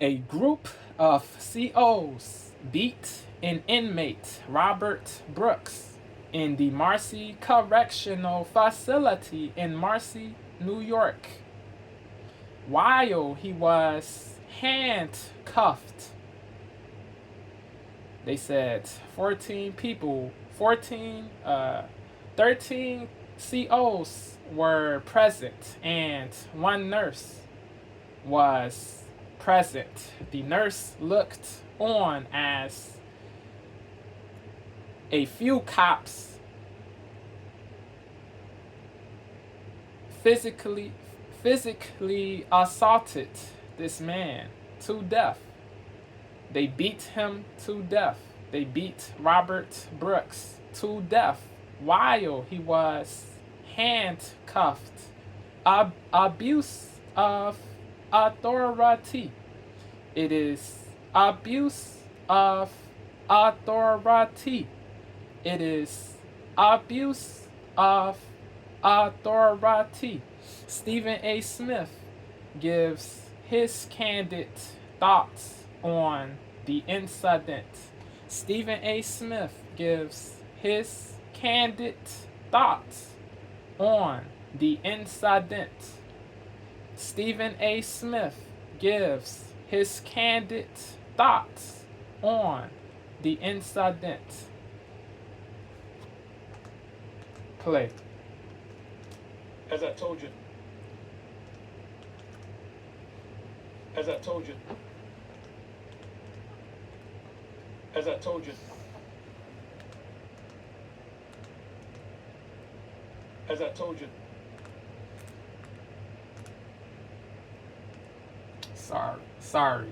A group of COs beat an inmate, Robert Brooks, in the Marcy Correctional Facility in Marcy, New York, while he was handcuffed. They said 14 people, 13 COs were present, and one nurse was present. The nurse looked on as a few cops physically assaulted this man to death. They beat him to death. They beat Robert Brooks to death while he was handcuffed. Abuse of authority. It is abuse of authority. It is abuse of authority. Stephen A. Smith gives his candid thoughts on the incident. Stephen A. Smith gives his candid thoughts on the incident. Stephen A. Smith gives his candid thoughts on the incident. Play. As I told you. As I told you. As I told you. As I told you. Sorry.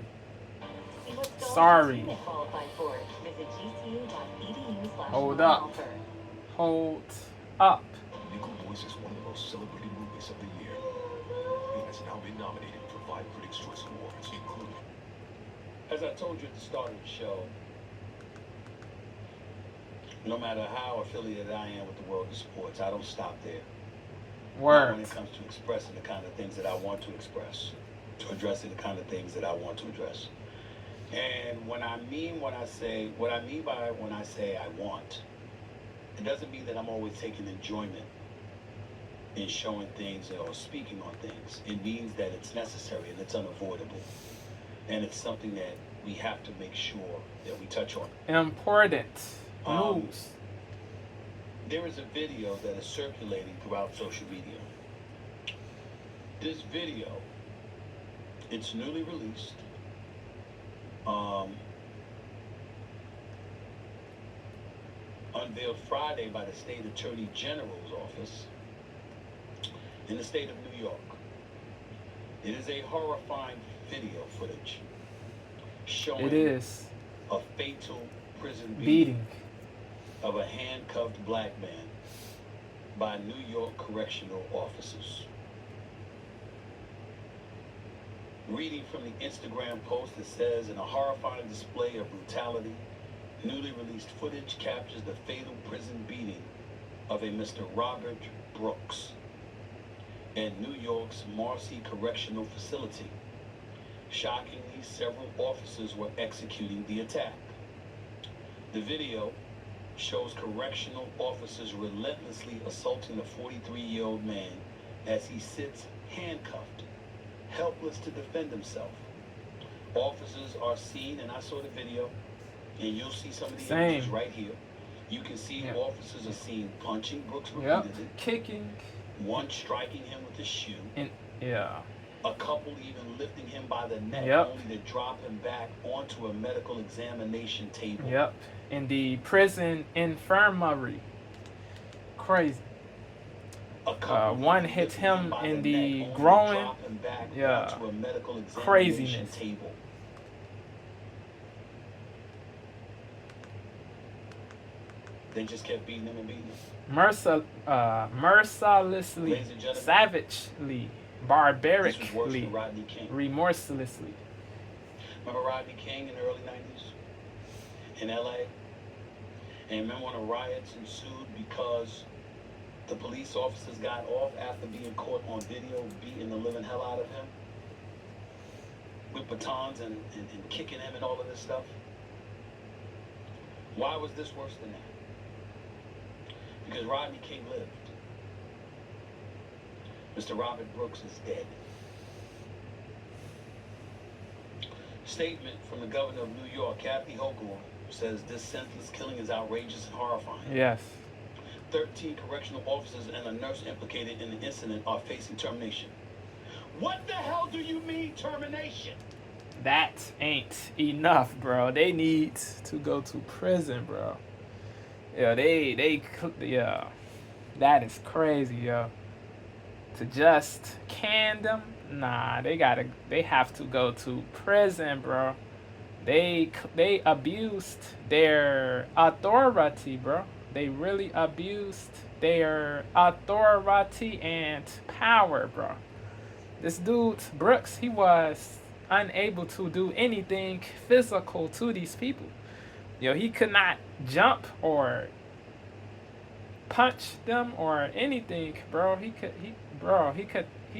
Hold up. Hold up. Nickel Boys is one of the most celebrated movies of the year. It has now been nominated for 5 Critics' Choice Awards, including... As I told you at the start of the show, no matter how affiliated I am with the world of sports, I don't stop there. Word. When it comes to expressing the kind of things that I want to express, to addressing the kind of things that I want to address. And when I mean what I say, what I mean by when I say I want, it doesn't mean that I'm always taking enjoyment in showing things or speaking on things. It means that it's necessary and it's unavoidable. And it's something that we have to make sure that we touch on. Important news. There is a video that is circulating throughout social media. This video, it's newly released. Unveiled Friday by the State Attorney General's office in the state of New York. It is a horrifying video footage showing a fatal prison beating of a handcuffed black man by New York correctional officers. Reading from the Instagram post, it says, in a horrifying display of brutality, newly released footage captures the fatal prison beating of a Mr. Robert Brooks in New York's Marcy Correctional Facility. Shockingly, several officers were executing the attack. The video shows correctional officers relentlessly assaulting the 43-year-old man as he sits handcuffed, helpless to defend himself. Officers are seen, and I saw the video, and you'll see some of the images right here. You can see officers are seen punching Brooks repeatedly, kicking, one striking him with a shoe, and a couple even lifting him by the neck, only to drop him back onto a medical examination table. In the prison infirmary. Crazy. One hit him in the groin. Craziness. They just kept beating him and beating him. Mercilessly, savagely, barbarically, remorselessly. Remember Rodney King in the early 90s in LA? And remember when the riots ensued because the police officers got off after being caught on video beating the living hell out of him? with batons and kicking him and all of this stuff? Why was this worse than that? Because Rodney King lived. Mr. Robert Brooks is dead. Statement from the governor of New York, Kathy Hochul, says this senseless killing is outrageous and horrifying. Yes. 13 correctional officers and a nurse implicated in the incident are facing termination. What the hell do you mean termination? That ain't enough, bro. They need to go to prison, bro. Yeah, yeah. That is crazy, yo. To just can them, nah. They have to go to prison, bro. They abused their authority, bro. They really abused their authority and power, bro. This dude, Brooks, he was unable to do anything physical to these people. Yo, he could not jump or punch them or anything, bro. He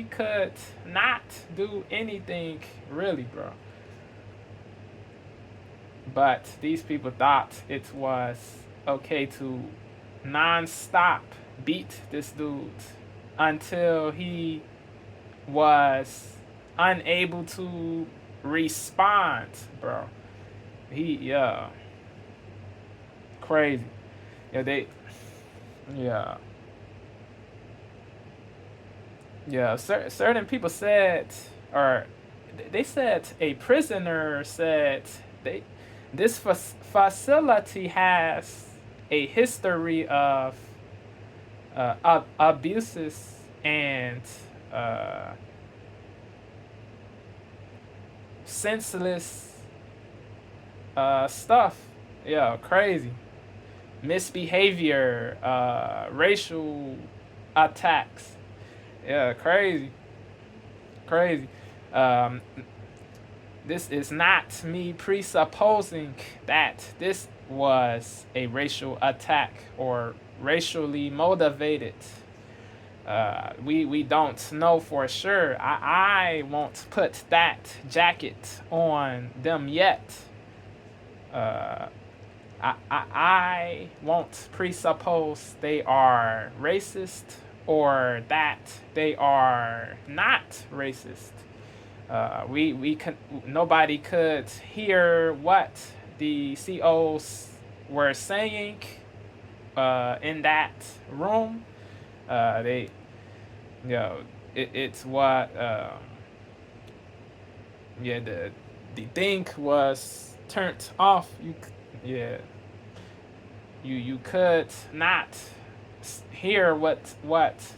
could not do anything really, bro. But these people thought it was okay to non-stop beat this dude until he was unable to respond, bro. Yeah. Crazy. Certain people said, or they said a prisoner said this facility has a history of abuses and senseless stuff. Yeah, crazy. Misbehavior, racial attacks. Yeah, crazy. This is not me presupposing that this was a racial attack or racially motivated. We don't know for sure. I won't put that jacket on them yet. I won't presuppose they are racist or that they are not racist. Nobody could hear what the COs were saying in that room. It's what the thing was turned off. You could not hear what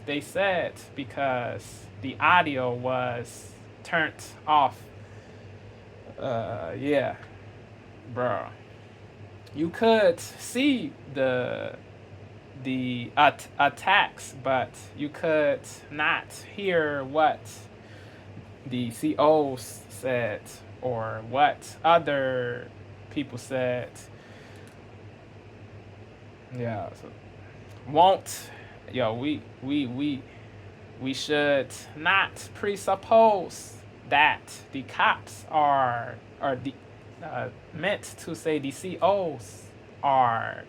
they said because the audio was turned off. Bro. You could see the attacks, but you could not hear what the COs said or what other people said. Yeah, so we should not presuppose that the cops are meant to say the COs are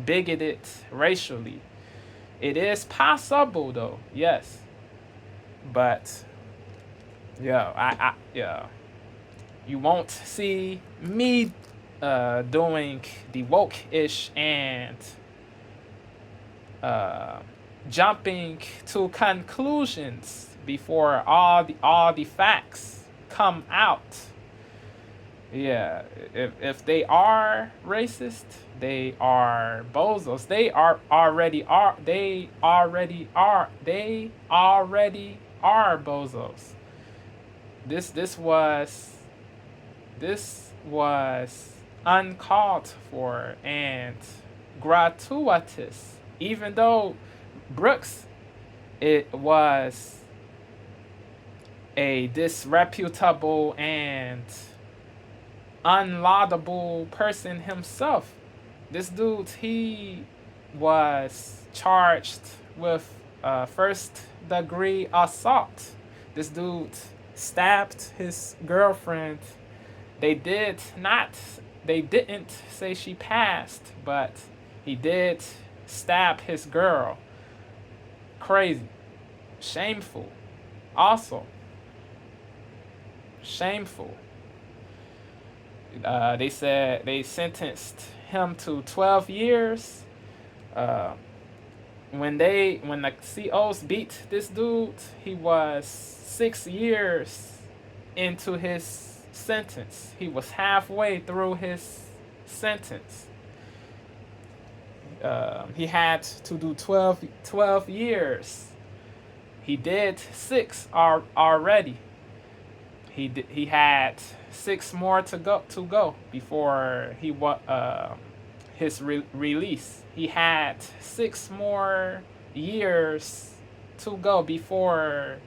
bigoted racially. It is possible though, yes. But you won't see me doing the woke-ish and jumping to conclusions before all the facts come out. Yeah, if they are racist, they are bozos. They already are bozos. This was uncalled for and gratuitous. Even though Brooks, it was a disreputable and unlaudable person himself. This dude, he was charged with first-degree assault. This dude stabbed his girlfriend. They did not. They didn't say she passed, but he did stab his girl. Crazy, shameful. Also, shameful. They said they sentenced him to 12 years. Uh, when the COs beat this dude, he was 6 years into his sentence. He was halfway through his sentence. He had to do 12 years. He did 6 already. He had 6 more to go before his release. He had 6 more years to go before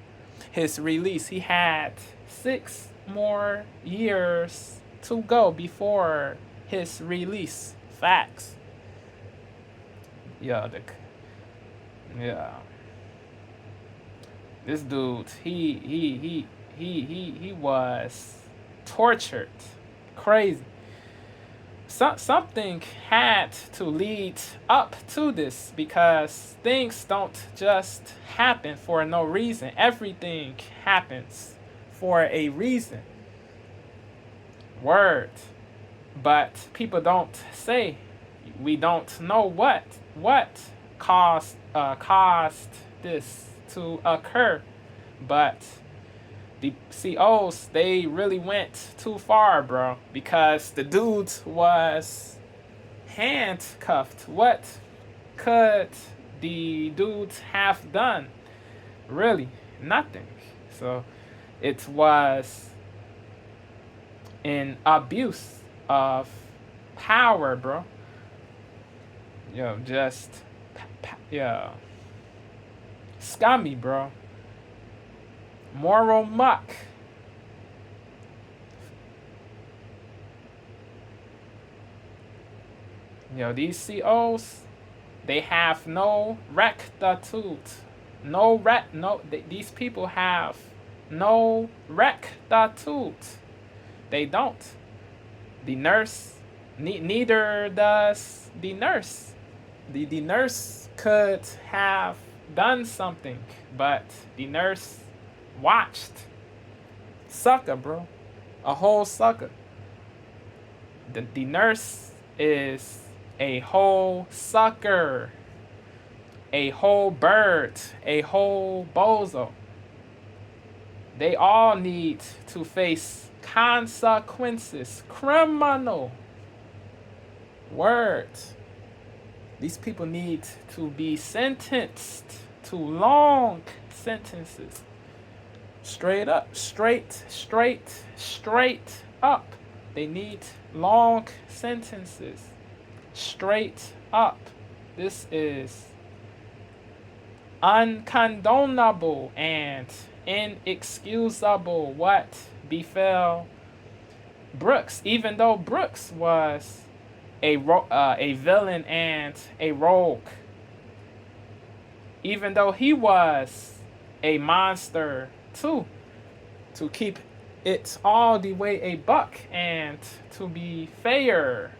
his release. He had 6 more years to go before his release. Facts. Yeah, yeah. This dude, he was tortured, crazy. Something had to lead up to this, because things don't just happen for no reason. Everything happens for a reason. Word. But people don't say. We don't know what caused this to occur. But the COs, they really went too far, bro, because the dude was handcuffed. What could the dude have done? Really, nothing. So it was an abuse of power, bro. Just scummy, bro. Moral muck. These COs, they have no rectitude. These people have no rectitude. They don't. The nurse, neither does the nurse. The nurse could have done something, but the nurse watched. Sucker, bro. A whole sucker. The nurse is a whole sucker. A whole bird. A whole bozo. They all need to face consequences. Criminal. Word. These people need to be sentenced to long sentences. Straight up. Straight up. They need long sentences. Straight up. This is uncondonable and inexcusable what befell Brooks, even though Brooks was a villain and a rogue, even though he was a monster too. To keep it all the way a buck, and to be fair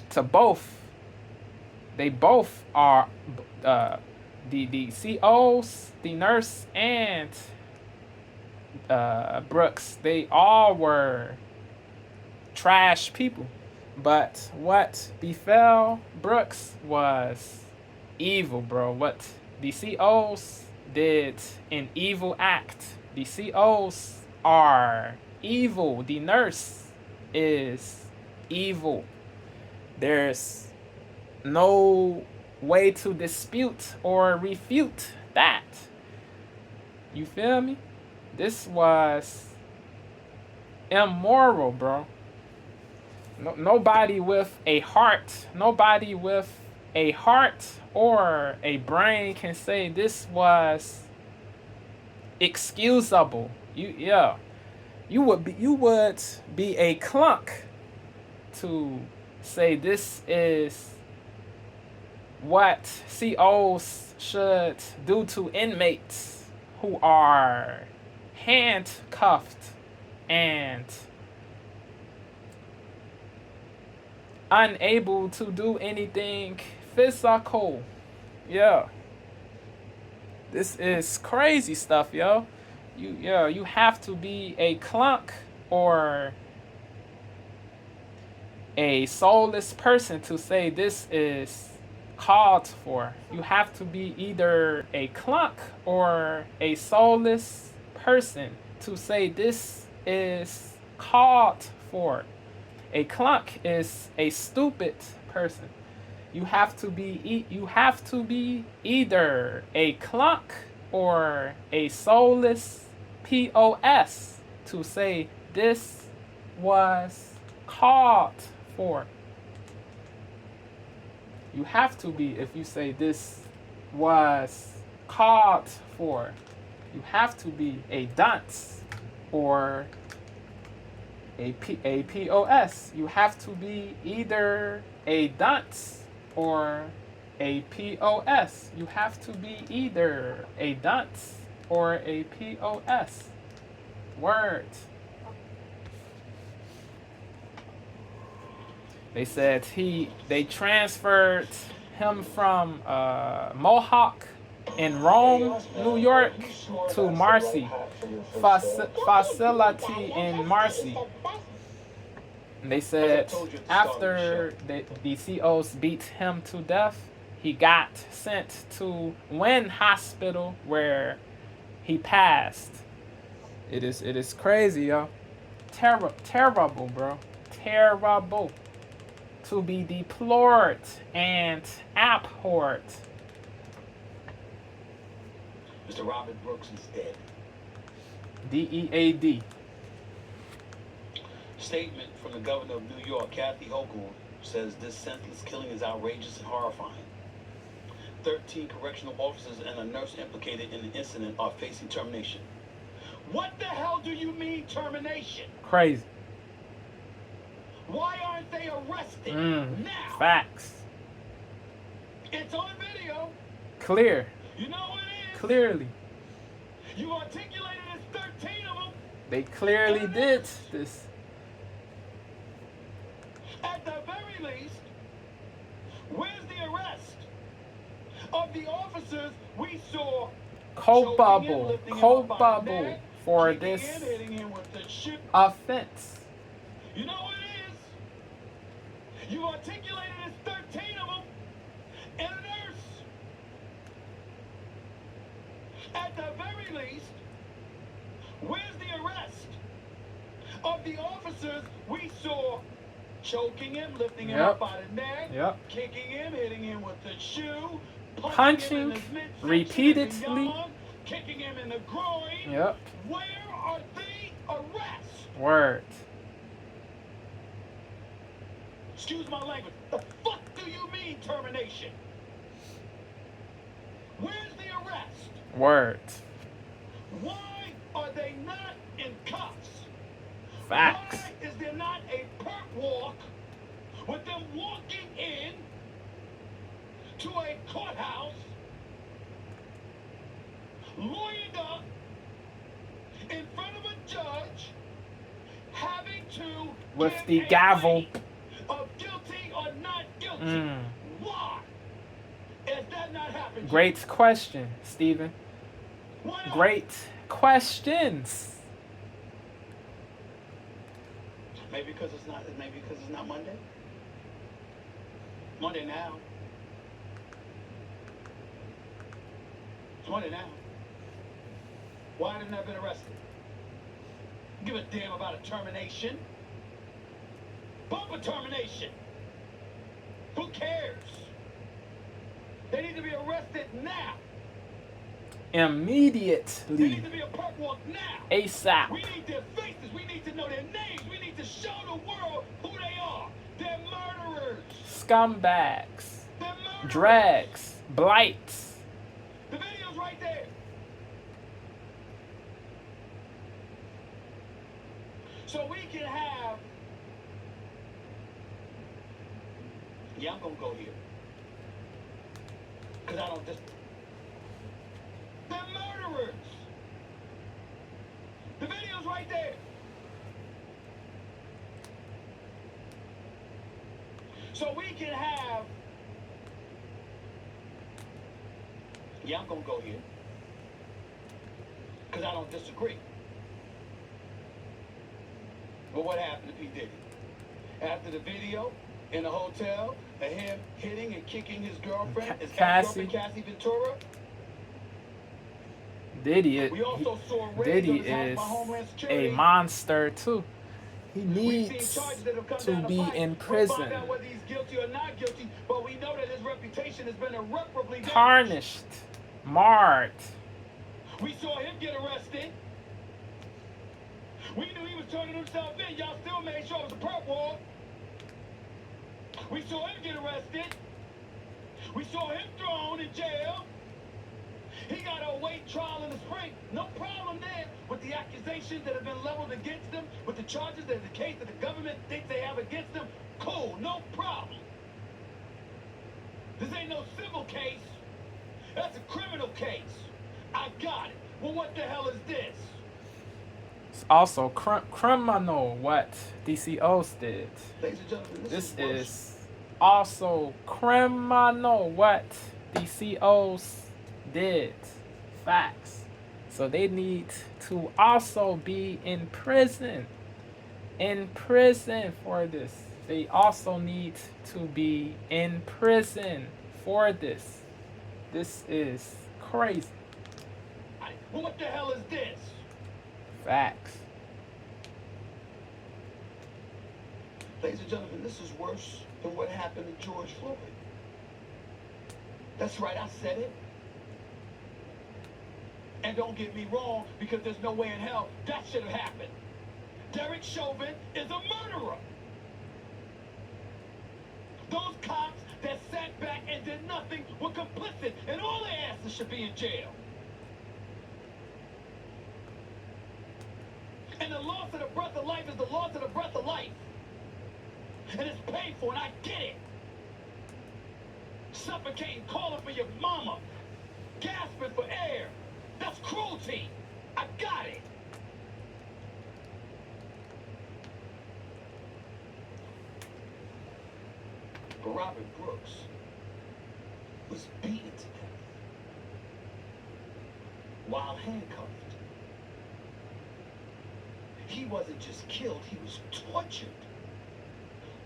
to both, they both are the COs, the nurse, and Brooks. They all were trash people, but what befell Brooks was evil, bro. What the COs did an evil act. The COs are evil. The nurse is evil. There's no way to dispute or refute that. You feel me? This was immoral, bro. Nobody with a heart, or a brain can say this was excusable. You would be a clunk to say this is what COs should do to inmates who are handcuffed and unable to do anything physical. Yeah. This is crazy stuff, yo. You have to be a clunk or a soulless person to say this is called for. You have to be either a clunk or a soulless person to say this is called for. A clunk is a stupid person. You have to be either a clunk or a soulless POS to say this was called for. You have to be if you say this was called for. You have to be a dunce or a POS. You have to be either a dunce or a POS. You have to be either a dunce or a POS. Word. They said they transferred him from Mohawk in Rome, New York, to Marcy facility in Marcy. And they said after the COs beat him to death, he got sent to Wynn Hospital where he passed. It is crazy, yo. Terrible, bro. Terrible. To be deplored and abhorred. Mr. Robert Brooks is dead. DEAD. Statement from the governor of New York, Kathy Hochul, says this senseless killing is outrageous and horrifying. 13 correctional officers and a nurse implicated in the incident are facing termination. What the hell do you mean termination? Crazy. Why aren't they arrested now? Facts. It's on video. Clear. You know what it is? Clearly. You articulated as 13 of them. They clearly did this. At the very least, where's the arrest of the officers we saw Culpable for this offense. You know what it is? You articulated as 13 of them and a nurse. At the very least, where's the arrest of the officers we saw choking him, lifting him up by the neck, kicking him, hitting him with the shoe, punching him repeatedly, kicking him in the groin. Where are the arrests? Word. Excuse my language. The fuck do you mean termination? Where's the arrest? Word. Why are they not in cuffs? Facts. Why is there not a perp walk with them walking in to a courthouse, lawyered up in front of a judge, having to with give the a gavel of guilty or not guilty? Why is that not happening? Great question, Stephen. Great questions. Maybe because it's not Monday. Monday now. It's Monday now. Why haven't they been arrested? Give a damn about a termination. Bump a termination. Who cares? They need to be arrested now. Immediately. They need to be a perp walk now. ASAP. We need their faces. We need to know their names. We need to show the world who they are. They're murderers. Scumbags. They're murderers. Drags. Blights. The video's right there. So we can have... Yeah, I'm going to go here. Because I don't just... They're murderers. right there. So we can have, yeah, I'm going to go here, because I don't disagree. But what happened to P. Diddy? After the video in the hotel of him hitting and kicking his girlfriend, his ex-girlfriend, Cassie Ventura, Diddy, we also saw raids Diddy on his house is by Homeland a Security. monster too. He We've seen needs charges that have come to down the be pipe. in We'll prison, find out whether he's guilty or not guilty, but we know that his reputation has been irreparably damaged. tarnished, marred. We saw him get arrested. We knew he was turning himself in. Y'all still made sure it was a perp war. We saw him get arrested. We saw him thrown in jail. He got to await trial in the spring. No problem there with the accusations that have been leveled against him, with the charges that the case that the government thinks they have against him. Cool, no problem. This ain't no civil case. That's a criminal case. I got it. Well, what the hell is this? It's also criminal what DCOs did. Ladies and gentlemen, This worse. is also criminal what DCOs did. Facts. So they need to also be in prison. In prison for this. They also need to be in prison for this. This is crazy. Well, what the hell is this? Facts. Ladies and gentlemen, this is worse than what happened to George Floyd. That's right, I said it. And don't get me wrong, because there's no way in hell that should have happened. Derek Chauvin is a murderer. Those cops that sat back and did nothing were complicit, and all their asses should be in jail. And the loss of the breath of life is the loss of the breath of life. And it's painful, and I get it. Suffocating, calling for your mama, gasping for air. That's cruelty. I got it. But Robert Brooks was beaten to death while handcuffed. He wasn't just killed, he was tortured.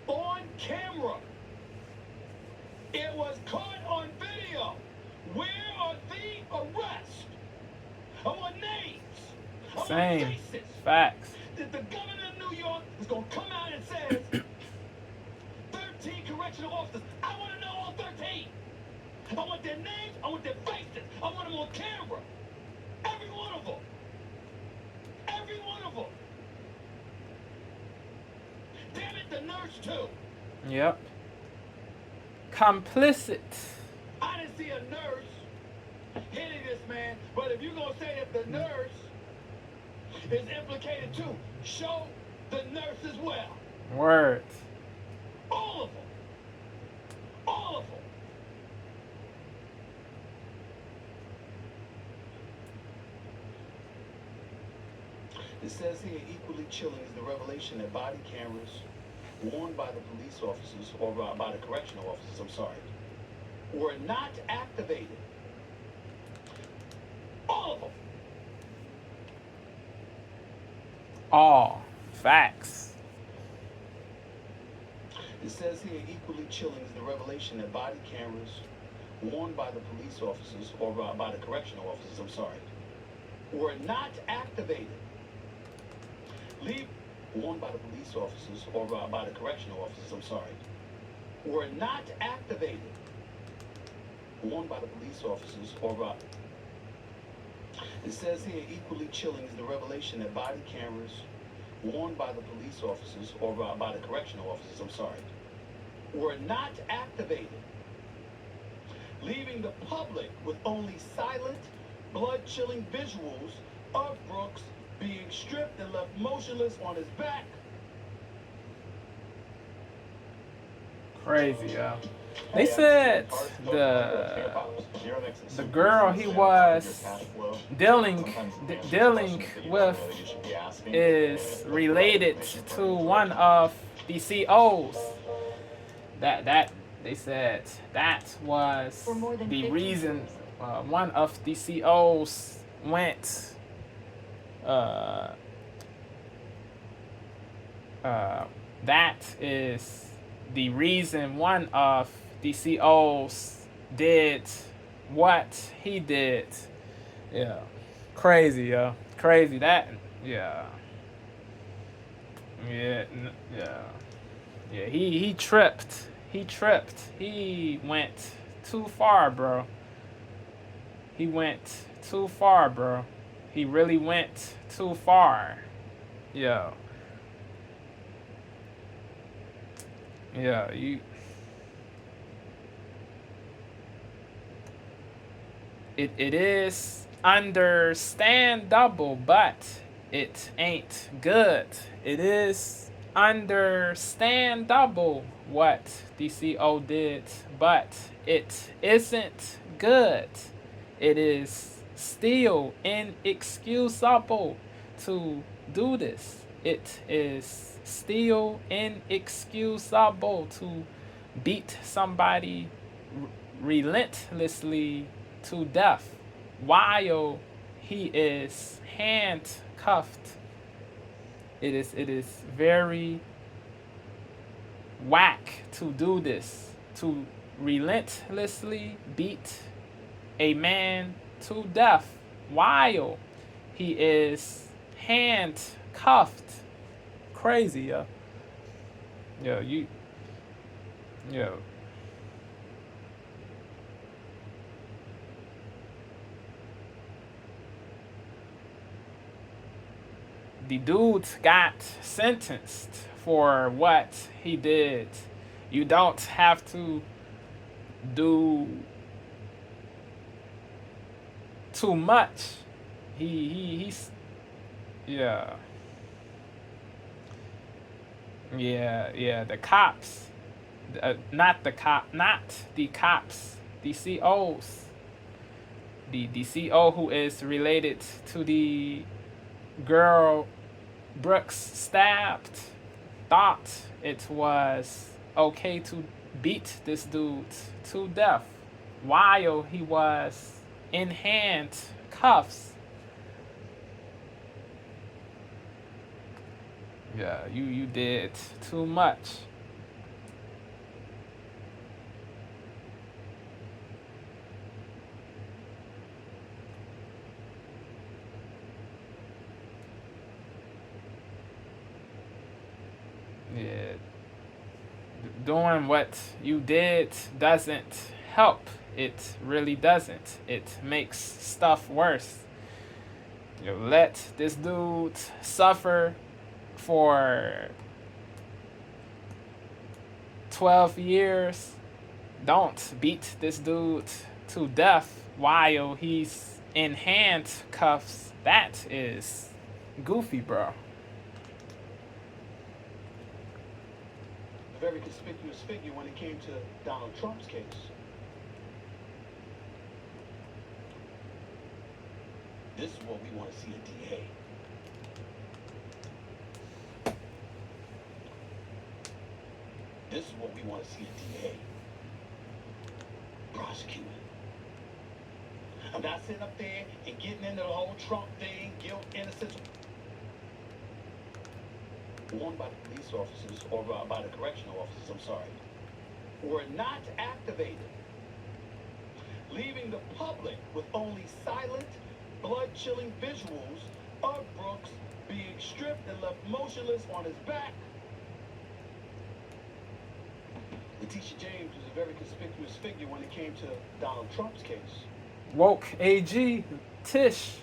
On camera. It was caught on video. Where are the arrests? I want names. I want Same. faces. Facts. The governor of New York is going to come out and says 13 correctional officers. I want to know all 13. I want their names. I want their faces. I want them on camera. Every one of them. Every one of them. Damn it, the nurse too. Yep. Complicit. I didn't see a nurse hitting this man, but if you're going to say that the nurse is implicated too, show the nurse as well. Word. All of them. All of them. It says here, equally chilling is the revelation that body cameras worn by the police officers, or by the correctional officers, I'm sorry, were not activated. All of them. All. Facts. It says here, equally chilling is the revelation that body cameras worn by the police officers, or by the correctional officers, I'm sorry, were not activated. Worn by the police officers, or by the correctional officers, I'm sorry, were not activated. Worn by the police officers, or it says here, equally chilling is the revelation that body cameras worn by the police officers, or by the correctional officers, I'm sorry, were not activated, leaving the public with only silent, blood-chilling visuals of Brooks being stripped and left motionless on his back. Crazy, yo. They said the girl he was dealing with is related to one of the COs. That they said that was the reason one of the COs went uh, that is the reason one of the COs did what he did. Yeah. Crazy, yo. Crazy. That, yeah. Yeah, yeah. Yeah, he tripped. He tripped. He went too far, bro. He went too far, bro. He really went too far. Yo. Yeah, it is understandable, but it ain't good. It is understandable what the CO did, but it isn't good. It is still inexcusable to do this. It is still inexcusable to beat somebody relentlessly to death while he is handcuffed. It is very whack to do this, to relentlessly beat a man to death while he is handcuffed. Crazy, yo. Yo. The dude got sentenced for what he did. You don't have to do too much. He's yeah. Yeah. The cops, not the cops, the COs. The CO who is related to the girl Brooks stabbed thought it was okay to beat this dude to death while he was in handcuffs. Yeah, you did too much. Yeah, doing what you did doesn't help. It really doesn't. It makes stuff worse. You let this dude suffer for 12 years. Don't beat this dude to death while he's in handcuffs. That is goofy, bro. A very conspicuous figure when it came to Donald Trump's case. This is what we want to see a DA. This is what we want to see a DA. Prosecuting. I'm not sitting up there and getting into the whole Trump thing, guilt, innocence. Warned by the police officers, or by the correctional officers, I'm sorry, were not activated, leaving the public with only silent, blood-chilling visuals of Brooks being stripped and left motionless on his back. Letitia James was a very conspicuous figure when it came to Donald Trump's case. Woke AG, Tish.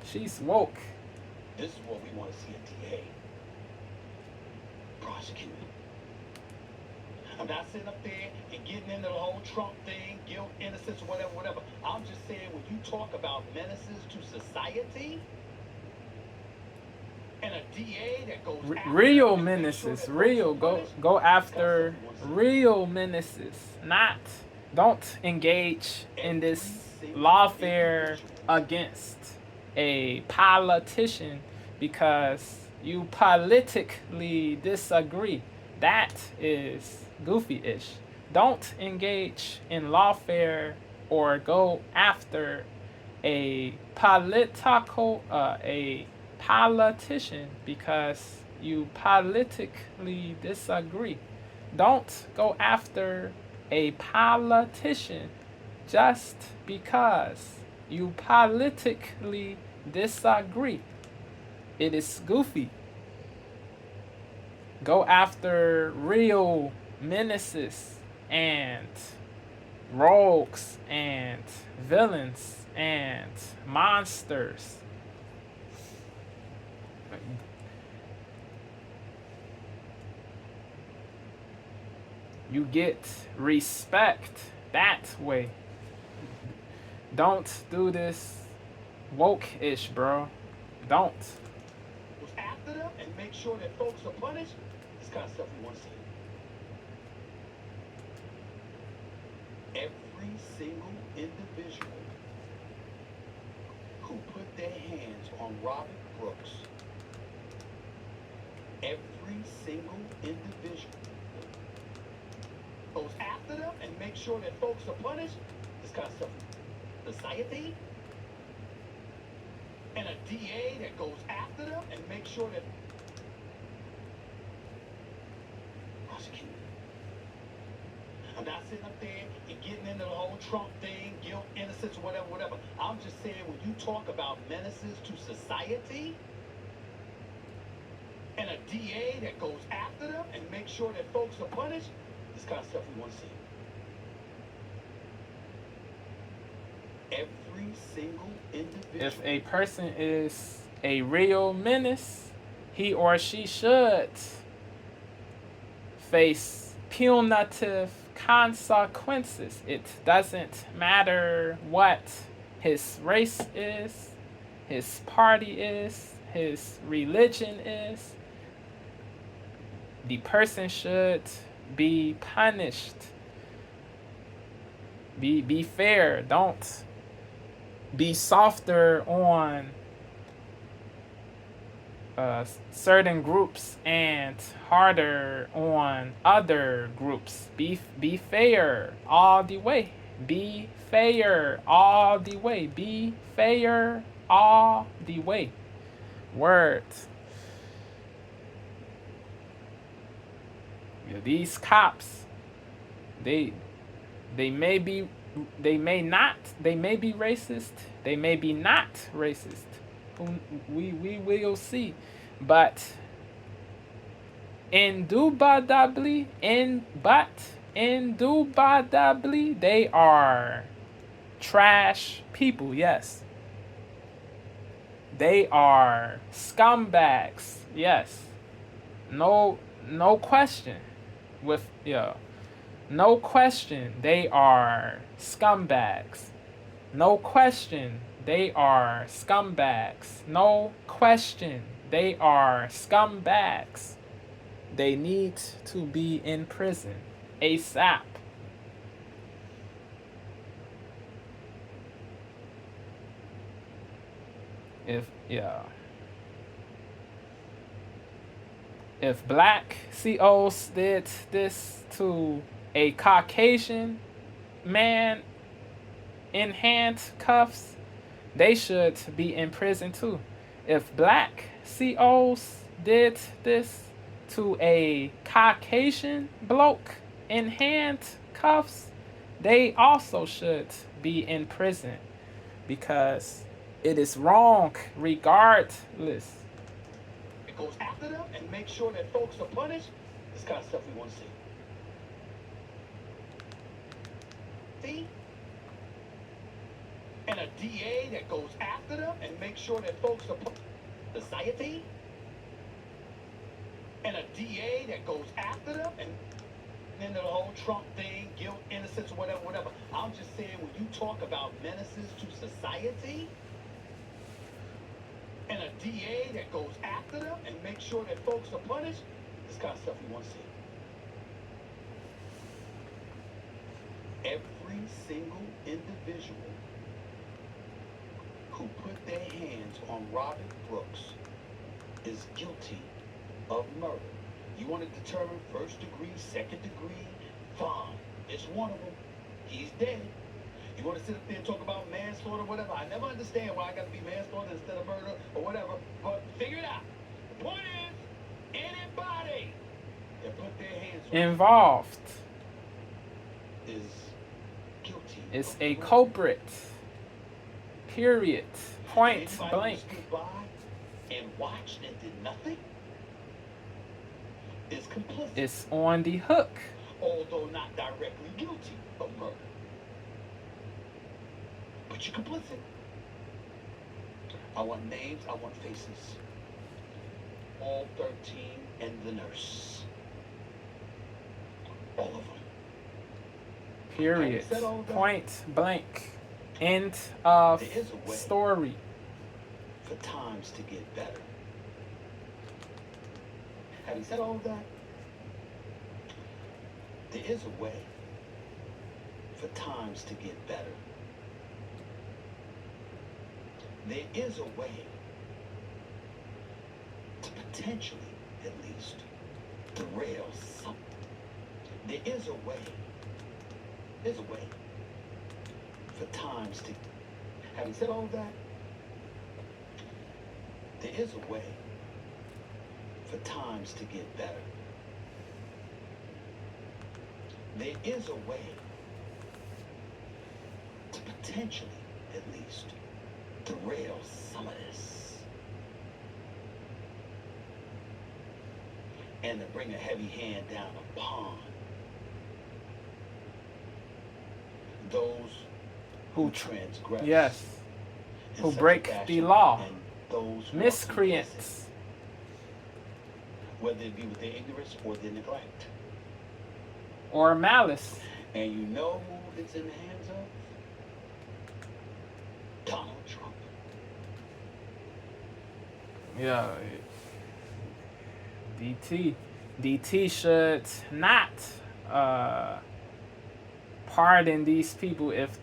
She's woke. This is what we want to see a DA. Prosecuting. I'm not sitting up there and getting into the whole Trump thing, guilt, innocence, whatever. I'm just saying when you talk about menaces to society, and And a DA that goes after real them and make sure menaces, that real. folks are Go punished. go It's got after something once real menaces. Not don't engage in every this single lawfare individual. against a politician because you politically disagree. That is goofy-ish. Don't engage in lawfare or go after a politician because you politically disagree. Don't go after a politician just because you politically disagree. It is goofy. Go after real menaces and rogues and villains and monsters. You get respect that way. Don't do this woke-ish, bro. Don't. Was after them and make sure that folks are punished. This kind of stuff we want to see. Every single individual who put their hands on Robert Brooks, every single individual goes after them and make sure that folks are punished. This kind of stuff. Society. And a DA that goes after them and make sure that prosecute. I'm not sitting up there and getting into the whole Trump thing, guilt, innocence, whatever. I'm just saying when you talk about menaces to society and a DA that goes after them and make sure that folks are punished, this kind of stuff we want to see. Every single individual. If a person is a real menace, he or she should face punitive consequences. It doesn't matter what his race is, his party is, his religion is. The person should be punished. Be fair. Don't be softer on certain groups and harder on other groups. Be fair all the way. Be fair all the way. Be fair all the way. Words. Yeah, these cops, they may be, they may be racist, they may be not racist. We will see, but indubitably, they are trash people. Yes, they are scumbags. Yes, no question. No question, they are scumbags. No question, they are scumbags. No question, they are scumbags. They need to be in prison ASAP. If black COs did this to a Caucasian man in handcuffs, they should be in prison too. If black COs did this to a Caucasian bloke in handcuffs, they also should be in prison because it is wrong regardless. It goes after them and make sure that folks are punished. This kind of stuff we want to see. See? And a DA that goes after them and make sure that folks are punished. Society? And a DA that goes after them and into the whole Trump thing, guilt, innocence, whatever. I'm just saying when you talk about menaces to society and a DA that goes after them and makes sure that folks are punished. This kind of stuff we want to see. Every single individual who put their hands on Robert Brooks is guilty of murder. You want to determine first degree, second degree? Fine. It's one of them. He's dead. You want to sit up there and talk about manslaughter, whatever? I never understand why I got to be manslaughter instead of murder or whatever, but figure it out. The point is, anybody that put their hands on Involved is guilty. is a culprit. Period. Point Anybody blank. who stood by and watched and did nothing is complicit, It's on the hook. although not directly guilty of murder. But you're complicit. I want names, I want faces. All 13 and the nurse. All of them. Period. Having said all that, Point blank. End of there is a way story. for times to get better. Having said all of that, there is a way for times to get better. There is a way to potentially, at least, derail something. There is a way. There's a way for times to. Having said all of that, there is a way for times to get better. There is a way to potentially, at least, derail some of this. And to bring a heavy hand down upon those who transgress. Yes. in Who such a break fashion, the law. and those who are complicit, Miscreants. whether it be with their ignorance or their neglect. Or malice. And you know who it's in the hands of? Donald Trump. Yeah. DT should not pardon these people if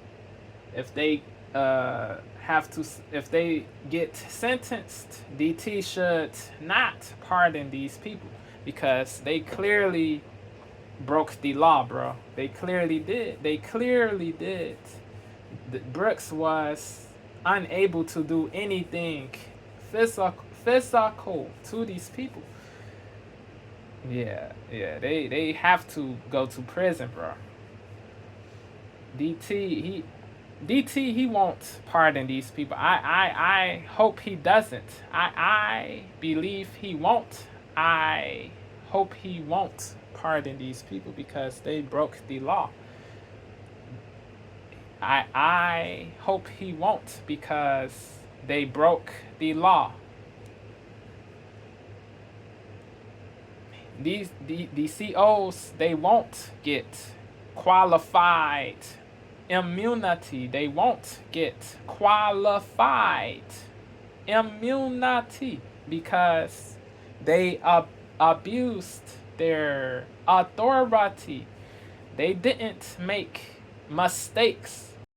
they if they get sentenced. DT should not pardon these people because they clearly broke the law, bro. They clearly did. Brooks was unable to do anything physical to these people. Yeah, they have to go to prison, bro. DT he won't pardon these people. I hope he doesn't. I believe he won't. I hope he won't pardon these people because they broke the law. I hope he won't because they broke the law. The COs, they won't get qualified immunity. They won't get qualified immunity because they abused their authority. They didn't make mistakes.